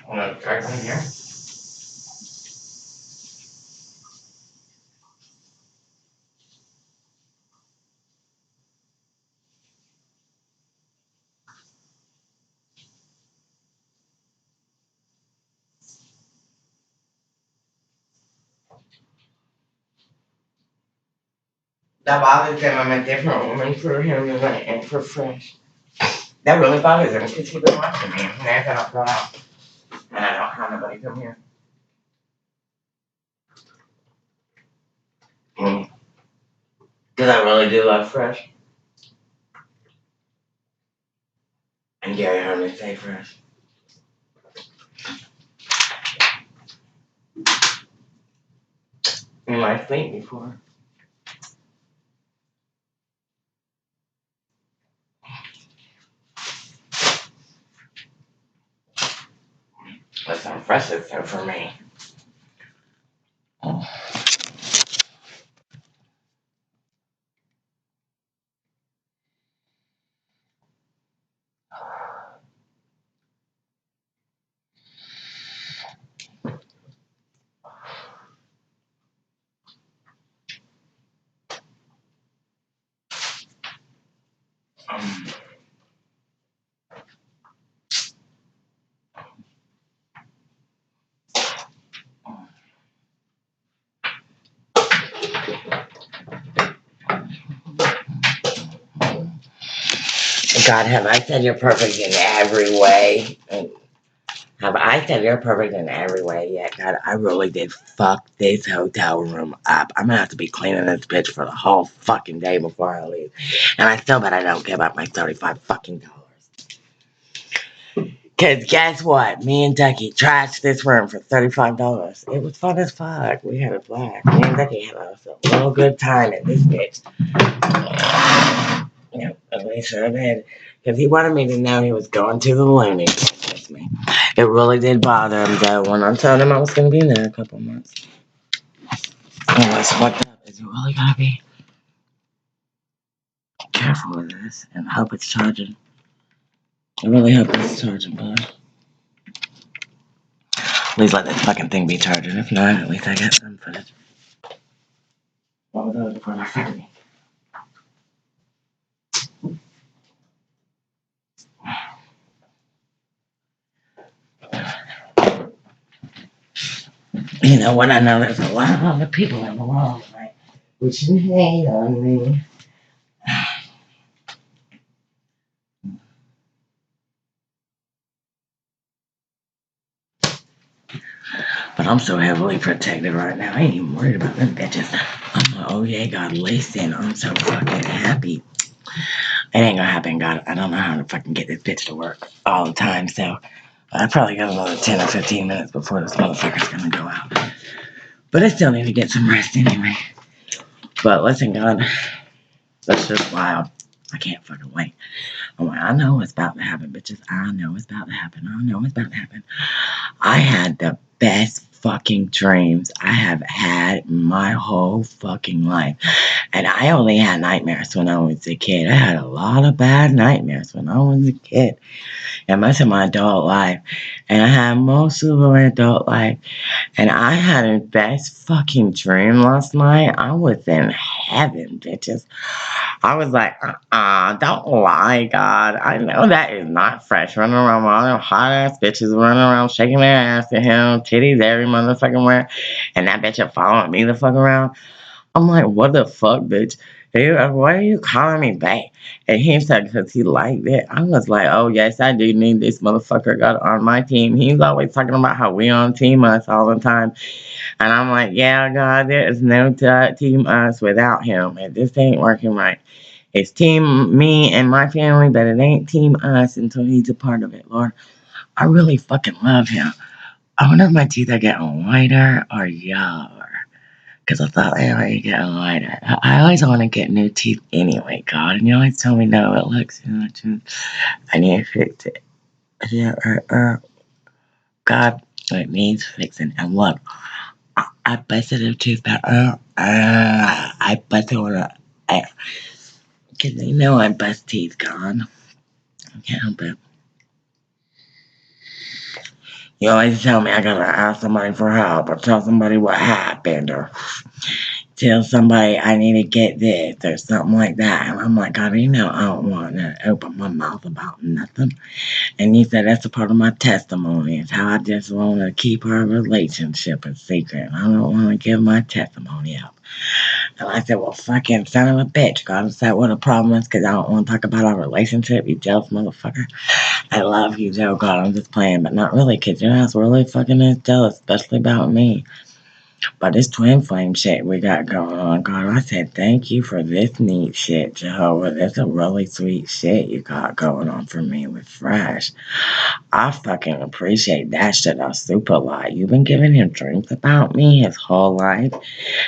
Want to try some here? That bothers him. I'm a different woman for him and for Fresh. That really bothers him because he's been watching me. And I don't go out. And I don't have nobody come here. Because I really do love Fresh. And Gary heard me say Fresh. In my sleep before. That's how Fresh is there for me. Oh. God, have I said you're perfect in every way? Have I said you're perfect in every way yet? God, I really did fuck this hotel room up. I'm gonna have to be cleaning this bitch for the whole fucking day before I leave. And I still bet I don't give up my $35 fucking dollars. Cause guess what? Me and Ducky trashed this room for $35. It was fun as fuck. We had a blast. Me and Ducky had a real good time at this bitch. Yeah, at least I did. Because he wanted me to know he was going to the loony. With me. It really did bother him though when I told him I was going to be in there a couple months. And what's fucked up is you really gotta be careful with this and hope it's charging. I really hope it's charging, bud. At least let this fucking thing be charging. If not, at least I got some footage. What was that before I figured me? You know what? I know there's a lot of people in the world, right? Who should hate on me. But I'm so heavily protected right now. I ain't even worried about them bitches. I'm like, oh yeah, God, listen. I'm so fucking happy. It ain't gonna happen, God. I don't know how to fucking get this bitch to work all the time, so I probably got another 10 or 15 minutes before this motherfucker's gonna go out. But I still need to get some rest anyway. But listen, God, that's just wild. I can't fucking wait. I'm like, I know what's about to happen, bitches. I know what's about to happen. I know what's about to happen. I had the best fucking dreams I have had my whole fucking life. And I only had nightmares when I was a kid. I had a lot of bad nightmares when I was a kid. And most of my adult life. And I had most of my adult life. And I had a best fucking dream last night. I was in heaven, bitches. I was like, don't lie, God. I know that is not fresh. Running around with all them hot ass bitches running around shaking their ass at him, titties every motherfucking where. And that bitch are following me the fuck around. I'm like, what the fuck, bitch? Why are you calling me back? And he said, because he liked it. I was like, oh, yes, I do need this motherfucker got on my team. He's always talking about how we on team us all the time. And I'm like, yeah, God, there is no team us without him. And this ain't working right. It's team me and my family, but it ain't team us until he's a part of it, Lord. I really fucking love him. I wonder if my teeth are getting whiter or yellower. Because I thought they were getting whiter. I always want to get new teeth anyway, God. And you always tell me, no, it looks, I need to fix it. Yeah, God, it needs fixing. And look, I busted a tooth out. I busted one. Because they know I bust teeth, God. I can't help it. You always tell me I gotta ask somebody for help or tell somebody what happened or tell somebody I need to get this or something like that. And I'm like, God, I don't want to open my mouth about nothing. And he said, that's a part of my testimony. It's how I just want to keep our relationship a secret. I don't want to give my testimony out. And I said, well, fucking son of a bitch. God, is that what the problem is? Because I don't want to talk about our relationship, you jealous motherfucker. I love you, Joe. God, I'm just playing, but not really, because your ass really fucking is jealous, especially about me. But this twin flame shit we got going on, God, I said thank you for this neat shit, Jehovah. That's a really sweet shit you got going on for me with Fresh. I fucking appreciate that shit a super lot. You've been giving him dreams about me his whole life.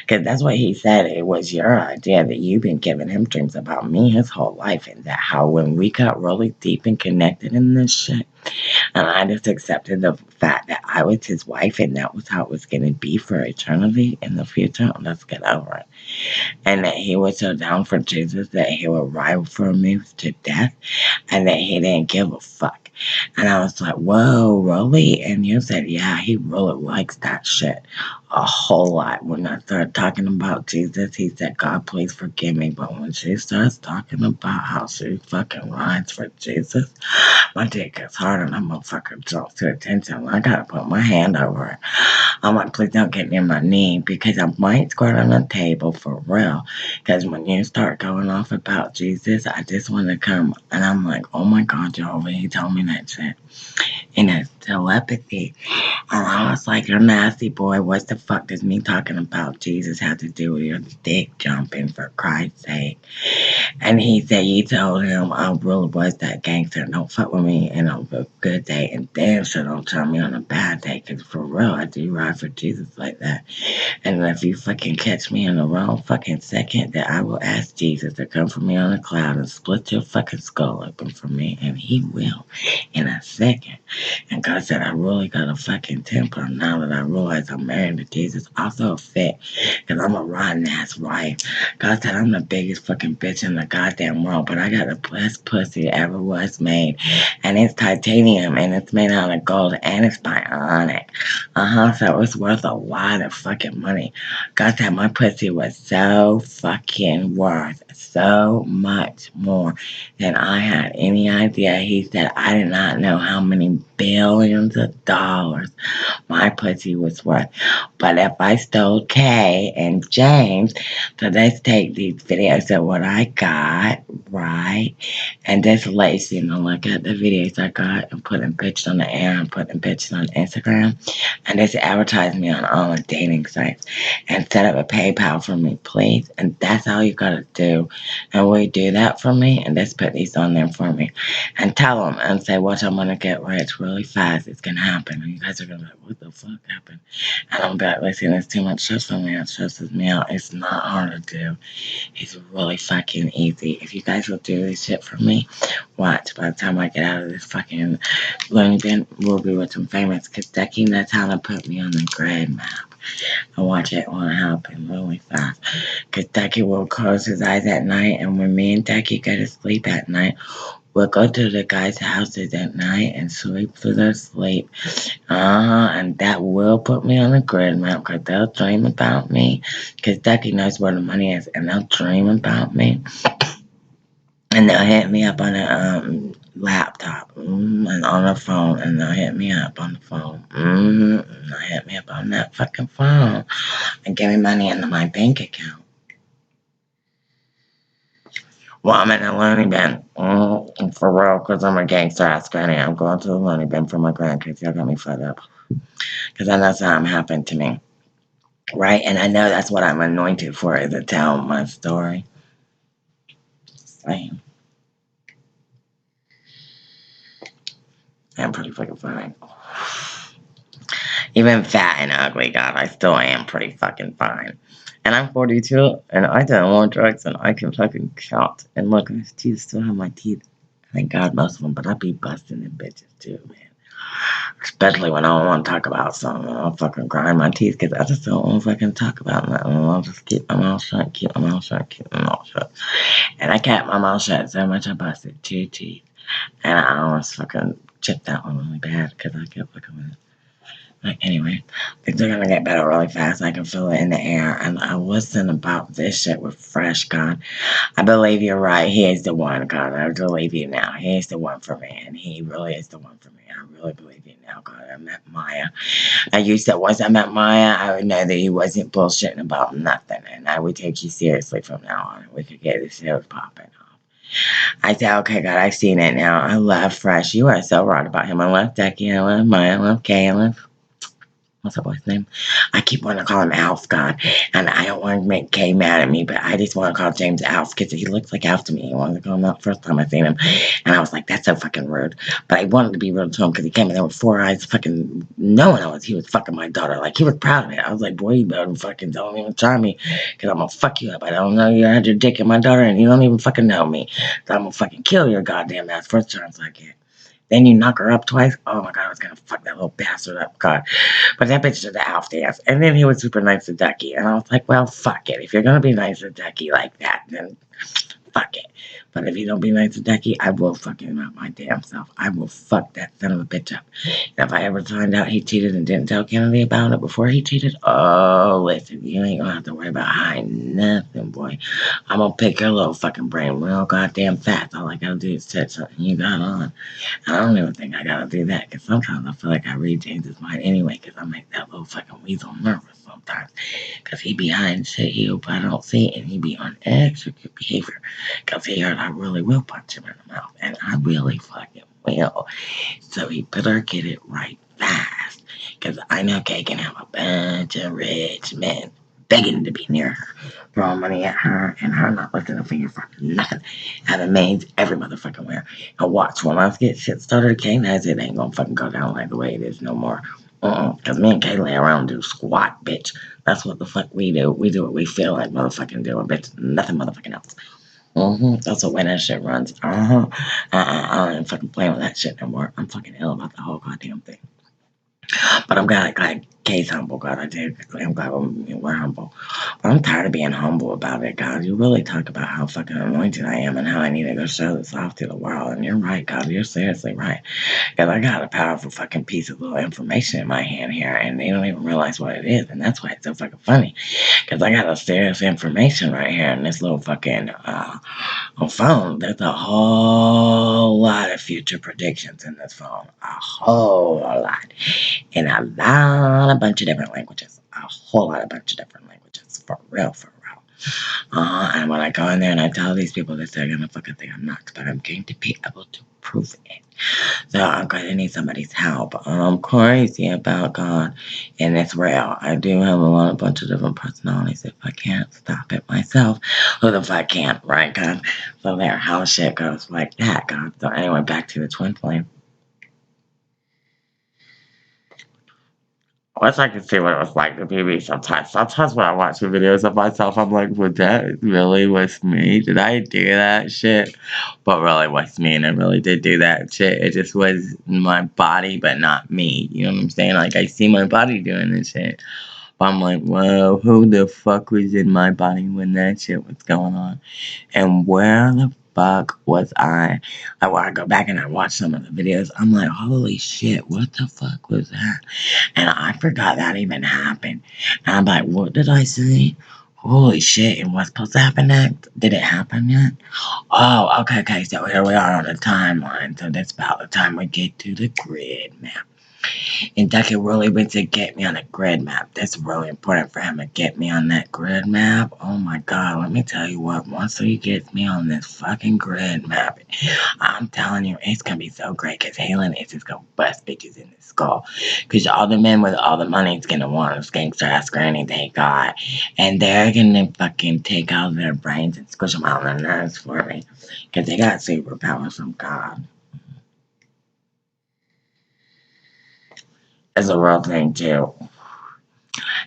Because that's what he said. It was your idea that you've been giving him dreams about me his whole life. And that how when we got really deep and connected in this shit, and I just accepted the fact that I was his wife and that was how it was going to be for eternity in the future. Let's get over it. And that he was so down for Jesus that he would ride for me to death and that he didn't give a fuck. And I was like, whoa, really? And you said, yeah, he really likes that shit a whole lot. When I started talking about Jesus, he said, God, please forgive me. But when she starts talking about how she fucking rides for Jesus, my dick gets hard and that motherfucker jumps to attention. I gotta put my hand over it. I'm like, please don't get near my knee because I might squirt on the table for real. Because when you start going off about Jesus, I just want to come. And I'm like, oh my God, Jehovah, he told me that shit. And it's telepathy. And I was like, you're nasty, boy. What the fuck does me talking about Jesus have to do with your dick jumping, for Christ's sake? And he said, you told him I really was that gangster. Don't fuck with me and on a good day. And damn sure don't tell me on a bad day. Because for real, I do ride for Jesus like that. And if you fucking catch me in the wrong fucking second, that I will ask Jesus to come for me on a cloud and split your fucking skull open for me. And he will in a second. And God said, I really got a fucking temper now that I realize I'm married to Jesus. Also a fit, because I'm a rotten ass wife. God said, I'm the biggest fucking bitch in the goddamn world, but I got the best pussy that ever was made. And it's titanium, and it's made out of gold, and it's bionic. So it's worth a lot of fucking money. God said, my pussy was so fucking worth so much more than I had any idea. He said, I did not know how many billions of dollars my pussy was worth. But if I stole Kay and James, so let's take these videos of what I got, right? And just let you know, look at the videos I got and put them pictures on the air and put them pictures on Instagram. And just advertise me on all the dating sites and set up a PayPal for me, please. And that's all you gotta do. And will you do that for me? And just put these on there for me. And tell them and say, watch, I'm gonna get rich really fast. It's gonna happen. And you guys are gonna be like, what the fuck happened? And I'm like, listen, it's too much stress for me. It stresses me out. It's not hard to do. It's really fucking easy. If you guys will do this shit for me, watch. By the time I get out of this fucking loony bin, we'll be with some famous Kentucky. That's how to put me on the grid map. And watch it want to happen really fast. Because Ducky will close his eyes at night, and when me and Ducky go to sleep at night, will go to the guys' houses at night and sleep through their sleep. And that will put me on the grid map because they'll dream about me. Because Ducky knows where the money is and they'll dream about me. And they'll hit me up on a laptop and on the phone. And they'll hit me up on the phone. And they'll hit me up on that fucking phone and give me money into my bank account. Well, I'm in a loony bin. For real, because I'm a gangster ass granny. I'm going to the loony bin for my grandkids. Y'all got me fed up. Because I know something happened to me. Right? And I know that's what I'm anointed for, is to tell my story. Same. I'm pretty fucking fine. Even fat and ugly, God, I still am pretty fucking fine. And I'm 42, and I don't want drugs, and I can fucking count. And look, I still have my teeth. Thank God, most of them, but I be busting them bitches too, man. Especially when I don't want to talk about something. I'll fucking grind my teeth because I just don't want to fucking talk about nothing. I'll just keep my mouth shut, keep my mouth shut, keep my mouth shut. And I kept my mouth shut so much I busted 2 teeth. And I almost fucking chipped that one really bad because I kept fucking with it. Like, anyway, things are gonna get better really fast. I can feel it in the air. And I listen about this shit with fresh, God. I believe you're right. He is the one, God. I believe you now. He is the one for me. And he really is the one for me. I really believe you now, God. I met Maya. I used to, once I met Maya, I would know that he wasn't bullshitting about nothing. And I would take you seriously from now on. We could get this show popping off. I said, okay, God, I've seen it now. I love Fresh. You are so right about him. I love Ducky. I love Maya. I love Kay. I love, what's that boy's name? I keep wanting to call him Alf, God. And I don't want to make Kay mad at me, but I just want to call James Alf because he looks like Alf to me. I wanted to call him that first time I seen him. And I was like, that's so fucking rude. But I wanted to be rude to him because he came in there with 4 eyes, fucking knowing he was fucking my daughter. Like, he was proud of it. I was like, boy, you better fucking don't even try me because I'm going to fuck you up. I don't know you had your dick in my daughter and you don't even fucking know me. So I'm going to fucking kill your goddamn ass first chance I get. Then you knock her up twice. Oh my God, I was gonna fuck that little bastard up, God. But that bitch did the Alf dance. And then he was super nice to Ducky. And I was like, well, fuck it. If you're gonna be nice to Ducky like that, then fuck it. But if you don't be nice to Ducky, I will fuck him up my damn self. I will fuck that son of a bitch up. And if I ever find out he cheated and didn't tell Kennedy about it before he cheated, oh, listen, you ain't gonna have to worry about hiding nothing, boy. I'm gonna pick your little fucking brain real goddamn fast. All I gotta do is touch something you got on. I don't even think I gotta do that because sometimes I feel like I read James's mind anyway because I make that little fucking weasel nervous sometimes because he be hiding shit he hope I don't see and he be on extra good behavior because he heard I really will punch him in the mouth and I really fucking will. So he better get it right fast because I know Kay can have a bunch of rich men begging to be near her, throwing money at her, and her not lifting a finger for nothing, having maids every motherfucking where. And watch, when I get shit started, Kay knows it ain't gonna fucking go down like the way it is no more. Because me and Kay lay around and do squat, bitch. That's what the fuck we do. We do what we feel like motherfucking doing, bitch. Nothing motherfucking else. That's the way that shit runs. I ain't fucking playing with that shit no more. I'm fucking ill about the whole goddamn thing. But I'm glad Kay's humble, God. I'm glad we're humble. But I'm tired of being humble about it, God. You really talk about how fucking anointed I am and how I need to go show this off to the world. And you're right, God. You're seriously right. Because I got a powerful fucking piece of little information in my hand here, and they don't even realize what it is. And that's why it's so fucking funny. Because I got a serious information right here in this little fucking phone. There's a whole lot of future predictions in this phone. A whole lot. In a bunch of different languages. A whole lot of bunch of different languages. For real, for real. And when I go in there and I tell these people that they're gonna fucking think I'm nuts, but I'm going to be able to prove it. So I'm gonna need somebody's help. I'm crazy about God, and it's real. I do have a bunch of different personalities. If I can't stop it myself, who the fuck can't, right, God? So there, how shit goes like that, God. So anyway, back to the twin flame. I wish I could see what it was like to be me sometimes. Sometimes when I watch the videos of myself, I'm like, well, that really was me? Did I do that shit? But really was me, and I really did do that shit. It just was my body, but not me. You know what I'm saying? Like, I see my body doing this shit. But I'm like, whoa, who the fuck was in my body when that shit was going on? And where the fuck was I? Like, when I go back and I watch some of the videos, I'm like, holy shit, what the fuck was that? And I forgot that even happened. And I'm like, what did I say? Holy shit, and what's supposed to happen next? Did it happen yet? Oh, okay, so here we are on the timeline. So that's about the time we get to the grid map. And Ducky really went to get me on a grid map. That's really important for him to get me on that grid map. Oh my god, let me tell you what, once he gets me on this fucking grid map, I'm telling you, it's gonna be so great because Halen is just gonna bust bitches in the skull. Because all the men with all the money is gonna want is gangster ass granny they got. And they're gonna fucking take out their brains and squish them out on their nerves for me. Because they got superpowers from God. It's a real thing too.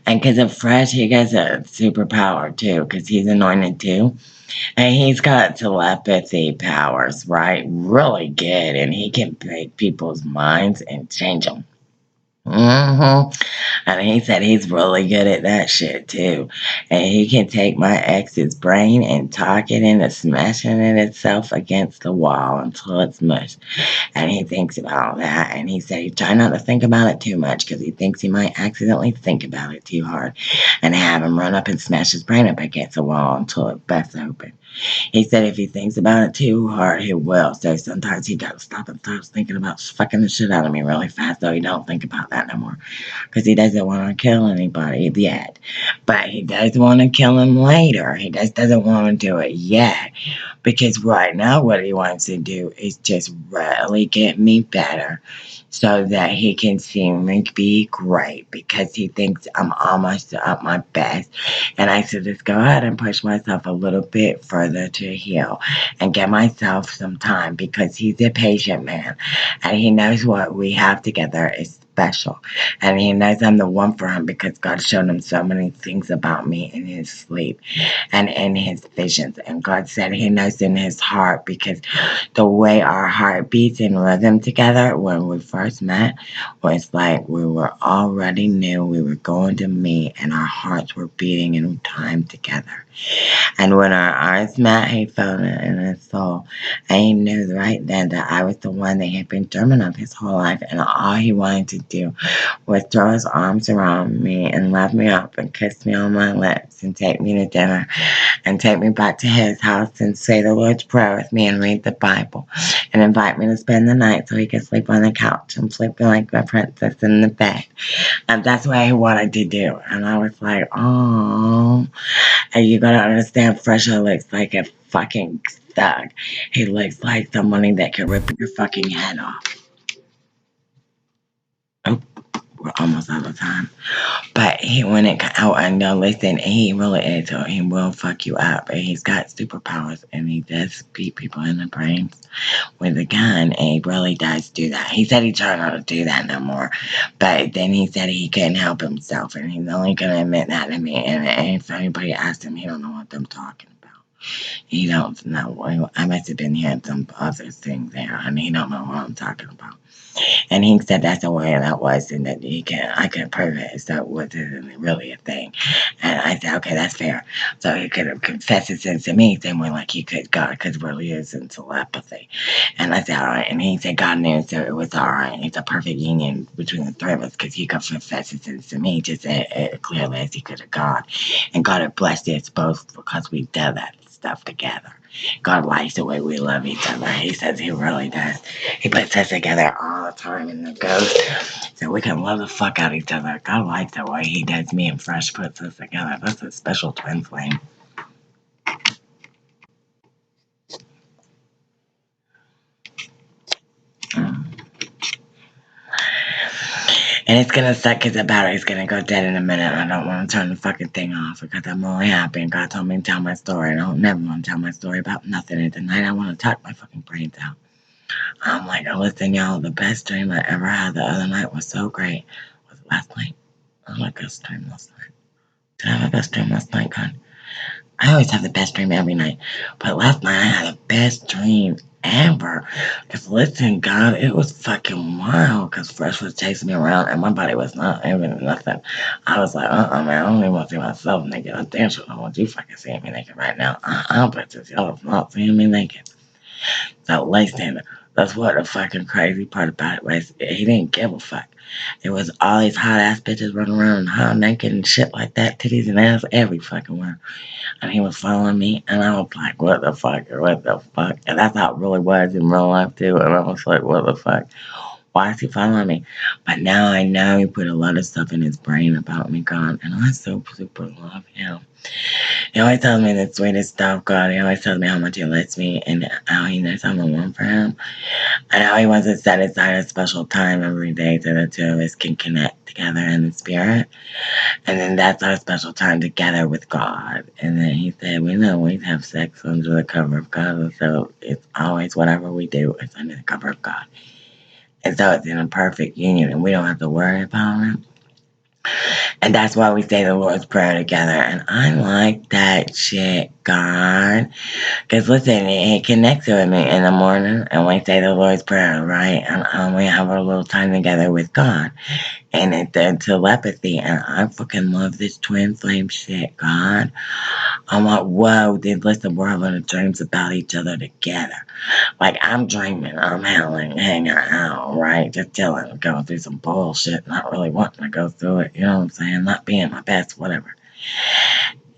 And because of Fresh, he gets a superpower too, because he's anointed too. And he's got telepathy powers, right? Really good. And he can break people's minds and change them. And he said he's really good at that shit too. And he can take my ex's brain and talk it into smashing it itself against the wall until it's mush. And he thinks about that. And he said he try not to think about it too much because he thinks he might accidentally think about it too hard and have him run up and smash his brain up against the wall until it busts open. He said if he thinks about it too hard, he will. So sometimes he got to stop and start thinking about fucking the shit out of me really fast, so he don't think about that no more. Because he doesn't want to kill anybody yet. But he does want to kill him later. He just doesn't want to do it yet. Because right now what he wants to do is just really get me better so that he can see me be great because he thinks I'm almost at my best. And I said, just go ahead and push myself a little bit further to heal and give myself some time because he's a patient man and he knows what we have together is special. And he knows I'm the one for him because God showed him so many things about me in his sleep and in his visions. And God said he knows in his heart because the way our heart beats in rhythm together when we first met was like we were already knew we were going to meet and our hearts were beating in time together. And when our eyes met, he felt it in his soul. And he knew right then that I was the one that had been dreaming of his whole life. And all he wanted to do was throw his arms around me and love me up and kiss me on my lips and take me to dinner and take me back to his house and say the Lord's Prayer with me and read the Bible and invite me to spend the night so he could sleep on the couch and sleep like a princess in the bed. And that's what he wanted to do. And I was like, oh. And you gotta understand, Fresher looks like a fucking thug. He looks like somebody that could rip your fucking head off. Oh, we're almost out of time. But he when it out and listen, he really is. So he will fuck you up. And he's got superpowers, and he does beat people in the brains with a gun. And he really does do that. He said he tried not to do that no more, but then he said he couldn't help himself, and he's only gonna admit that to me. And if anybody asks him, he don't know what I'm talking about. He don't know. I must have been hearing some other things there, and he don't know what I'm talking about. And he said that's the way that was, and that I can prove it. So it wasn't really a thing. And I said, okay, that's fair. So he could have confessed his sins to me, same way like he could God, because really is in telepathy. And I said, all right. And he said God knew, so it was all right. It's a perfect union between the three of us, because he could confess his sins to me just as clearly as he could have God. And God had blessed us both because we did that stuff together. God likes the way we love each other. He says he really does. He puts us together all the time in the ghost so we can love the fuck out of each other. God likes the way he does me and Fresh puts us together. That's a special twin flame. Mm. And it's gonna suck because the battery's gonna go dead in a minute. I don't want to turn the fucking thing off because I'm only happy and God told me to tell my story. And I don't never want to tell my story about nothing. And tonight I want to talk my fucking brains out. I'm like, oh, listen, y'all, the best dream I ever had the other night was so great. Was it last night? I had my best dream last night. Did I have a best dream last night, God? I always have the best dream every night. But last night I had the best dream ever. Because listen, God, it was fucking wild. Because Fresh was chasing me around and my body was not even nothing. I was like, man, I don't even want to see myself naked. I damn sure don't want you fucking seeing me naked right now. Bitches, y'all is not seeing me naked. So listen, that's what the fucking crazy part about it was. He didn't give a fuck. It was all these hot ass bitches running around hot naked and shit like that, titties and ass every fucking where. And he was following me, and I was like, what the fuck, or what the fuck? And that's how it really was in real life too. And I was like, what the fuck? Why is he following me? But now I know he put a lot of stuff in his brain about me, God, and I so super love him. He always tells me the sweetest stuff, God. He always tells me how much he loves me and how he knows I'm the one for him. And how he wants to set aside a special time every day so the two of us can connect together in the spirit. And then that's our special time together with God. And then he said, we don't always have sex under the cover of God. And so it's always whatever we do is under the cover of God. And so it's in a perfect union and we don't have to worry about it. And that's why we say the Lord's Prayer together. And I like that shit, God. Because listen, it connects with me in the morning and we say the Lord's Prayer, right? And we have a little time together with God. And it's the telepathy. And I fucking love this twin flame shit, God. I'm like, whoa, dude, listen, we're having dreams about each other together. Like, I'm dreaming, I'm hanging out, right? Just chilling, going through some bullshit, not really wanting to go through it, you know what I'm saying? Not being my best, whatever.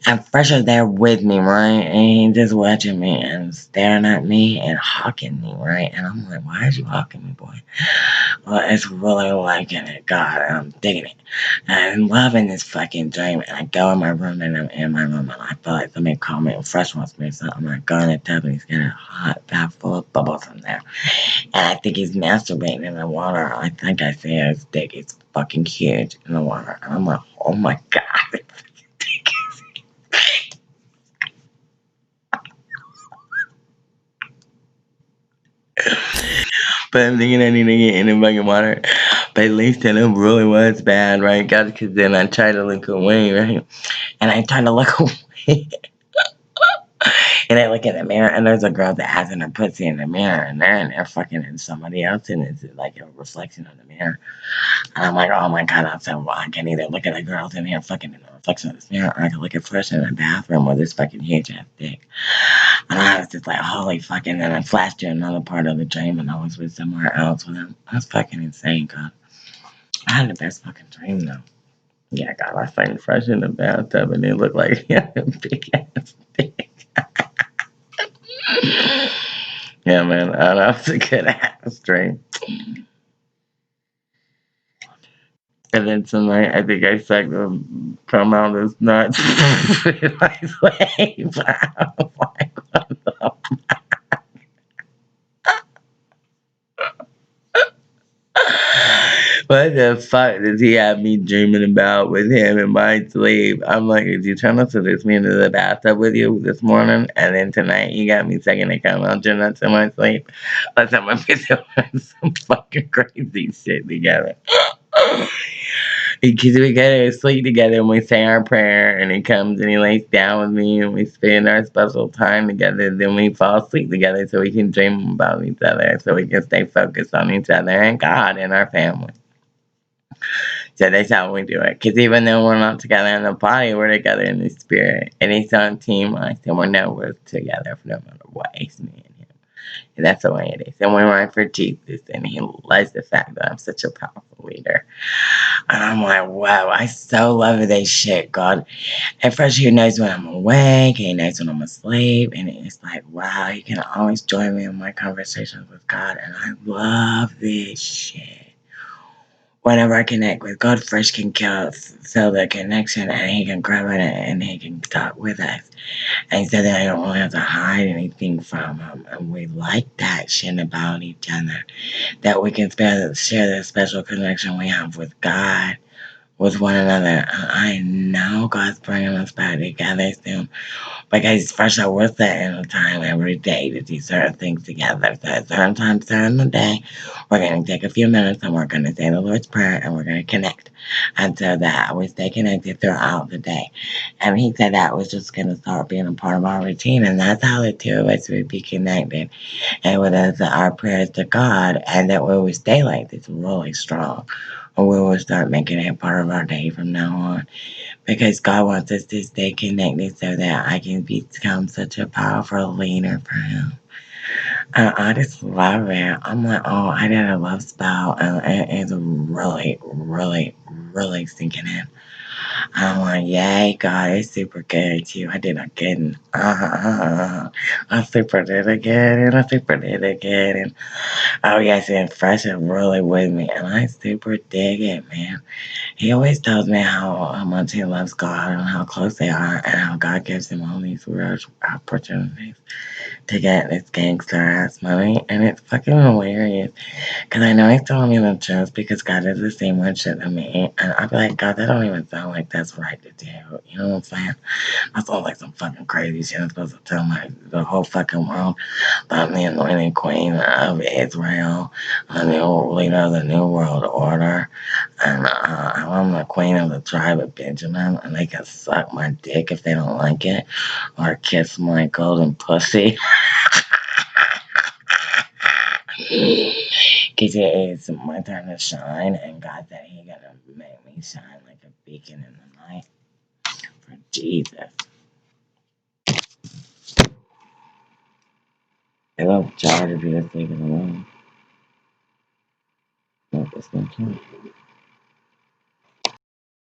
And Fresh is there with me, right? And he's just watching me and staring at me and hawking me, right? And I'm like, why is you hawking me, boy? Well, it's really liking it, God, and I'm digging it. And I'm loving this fucking dream. And I go in my room and I'm in my room and I feel like somebody called me and Fresh wants me or something. I go in the tub and he's got a hot bath full of bubbles in there. And I think he's masturbating in the water. I think I see his dick is fucking huge in the water. And I'm like, oh my God. But I'm thinking I need to get in the fucking water. But at least it really was bad, right? God, because then I tried to look away, right? And I tried to look away. And I look in the mirror, and there's a girl that has in her pussy in the mirror, and they're fucking in somebody else, and it's like a reflection of the mirror. And I'm like, oh my God, I'm so well, I can either look at the girls in here fucking in the reflection of this mirror, or I can look at Fresh in the bathroom with this fucking huge ass dick. And I was just like, holy fucking, and I flashed to another part of the dream, and I was with somewhere else with him. That's fucking insane, God. I had the best fucking dream, though. Yeah, God, I was fucking Fresh in the bathtub, and it looked like he had a big ass dick. Yeah, man, that was a good ass dream. And then tonight, I think I sucked the come out his nuts in my sleep. I was like, what the what the fuck does he have me dreaming about with him in my sleep? I'm like, is you trying to seduce me into the bathtub with you this morning? And then tonight you got me sucking the cum out your nuts in my sleep? Let's have my video some fucking crazy shit together. Because we go to sleep together and we say our prayer and he comes and he lays down with me and we spend our special time together. Then we fall asleep together so we can dream about each other, so we can stay focused on each other and God and our family. So that's how we do it. Because even though we're not together in the body, we're together in the spirit. And he's on team us, and we're together no matter what. It's me and him. And that's the way it is. And we ride for Jesus, and he loves the fact that I'm such a powerful leader. And I'm like, wow, I so love this shit, God. At first, he knows when I'm awake, he knows when I'm asleep, and it's like, wow, he can always join me in my conversations with God, and I love this shit. Whenever I connect with God, Fresh can feel the connection, and he can grab it, and he can talk with us. And so that I don't really have to hide anything from him. And we like that shit about each other. That we can share the special connection we have with God, with one another. I know God's bringing us back together soon. Because Fresh I will set in a time every day to do certain things together. So at certain times during the day, we're going to take a few minutes and we're going to say the Lord's Prayer and we're going to connect. And so that we stay connected throughout the day. And he said that was just going to start being a part of our routine. And that's how the two of us would be connected. And with us, our prayers to God. And that we would stay like this really strong. And we will start making it part of our day from now on. Because God wants us to stay connected so that I can become such a powerful leader for him. And I just love it. I'm like, oh, I did a love spell, and it is really, really, really sinking in. I'm like, yay, God, it's super good too. I did again. I super did again, and I super did again. And oh, yes, and Fresh is really with me, and I super dig it, man. He always tells me how much he loves God and how close they are, and how God gives him all these rare opportunities to get this gangster ass money, and it's fucking hilarious. Cause I know he's telling me the truth because God is the same one shit to me, and I'll be like, God, that don't even sound like that's right to do. You know what I'm saying? That sounds like some fucking crazy shit. I'm supposed to tell the whole fucking world that I'm the anointed queen of Israel, the new leader of the new world order, and I'm the queen of the tribe of Benjamin, and they can suck my dick if they don't like it, or kiss my golden pussy. Cause it is my time to shine, and God said He gonna make me shine like a beacon in the night for Jesus. I love Jar to be this leaving alone. Nope, it's not true.